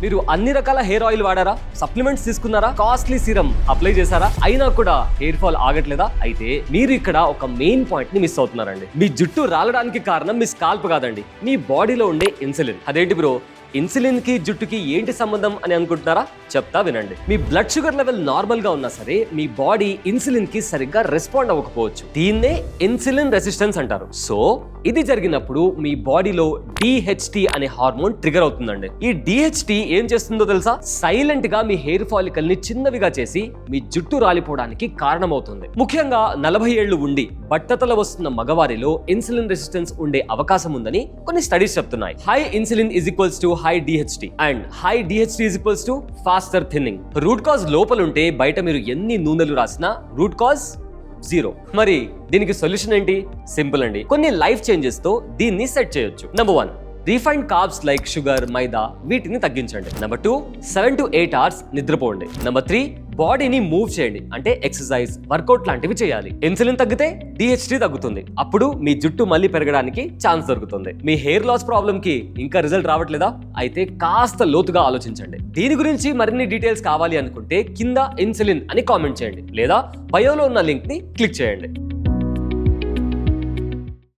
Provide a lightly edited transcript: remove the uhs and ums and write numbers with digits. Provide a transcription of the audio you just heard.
మీరు అన్ని రకాల హెయిర్ ఆయిల్ వాడారా, సప్లిమెంట్స్ తీసుకున్నారా, కాస్ట్లీ సీరం అప్లై చేశారా, అయినా కూడా హెయిర్ ఫాల్ ఆగట్లేదా? అయితే మీరు ఇక్కడ ఒక మెయిన్ పాయింట్ ని మిస్ అవుతున్నారండి. మీ జుట్టు రాలడానికి కారణం మీ స్కాల్ప్ కాదండి, మీ బాడీలో ఉండే ఇన్సులిన్. అదేంటి బ్రో, ఇన్సులిన్ కి జుట్టుకి ఏంటి సంబంధం అని అనుకుంటున్నారా? చెప్తా వినండి. మీ బ్లడ్ షుగర్ లెవెల్ నార్మల్ గా ఉన్నా సరే మీ బాడీ ఇన్సులిన్ కి సరిగ్గా రెస్పాండ్ అవ్వకపోవచ్చు. దీన్నే ఇన్సులిన్ రెసిస్టెన్స్ అంటారు. సో ఇది జరిగినప్పుడు మీ బాడీలో DHT అనే హార్మోన్ ట్రిగర్ అవుతుందండి. ఈ DHT ఏం చేస్తుందో తెలుసా? సైలెంట్ గా మీ హెయిర్ ఫాలికల్ ని చిన్నవిగా చేసి మీ జుట్టు రాలిపోవడానికి కారణమవుతుంది. ముఖ్యంగా 40 ఏళ్లు ఉండి బట్టతల వస్తున్న మగవారిలో ఇన్సులిన్ రెసిస్టెన్స్ ఉండే అవకాశం ఉందని కొన్ని స్టడీస్ చెప్తున్నాయి. High insulin is equals to high DHT and high DHT is equals to faster thinning. Root cause లోపల ఉంటే బయట మీరు ఎన్ని నూనెలు రాసినా రూట్ కాజ్ 0. మరి దీనికి సొల్యూషన్ ఏంటి? సింపుల్ అండి. కొన్ని లైఫ్ చేంజెస్ తో దీన్ని సెట్ చేయొచ్చు. Number 1, refined carbs like sugar, maida వీటిని తగ్గించండి. నెంబర్ 2, 7 to 8 hours నిద్రపోండి. నెంబర్ 3, బాడీని మూవ్ చేయండి, అంటే ఎక్సర్సైజ్, వర్కౌట్ లాంటివి చేయాలి. ఇన్సులిన్ తగ్గితే DHT తగ్గుతుంది. అప్పుడు మీ జుట్టు మళ్ళీ పెరగడానికి ఛాన్స్ దొరుకుతుంది. మీ హెయిర్ లాస్ ప్రాబ్లమ్ కి ఇంకా రిజల్ట్ రావట్లేదా? అయితే కాస్త లోతుగా ఆలోచించండి. దీని గురించి మరిన్ని డీటెయిల్స్ కావాలి అనుకుంటే కింద ఇన్సులిన్ అని కామెంట్ చేయండి, లేదా బయోలో ఉన్న లింక్ ని క్లిక్ చేయండి.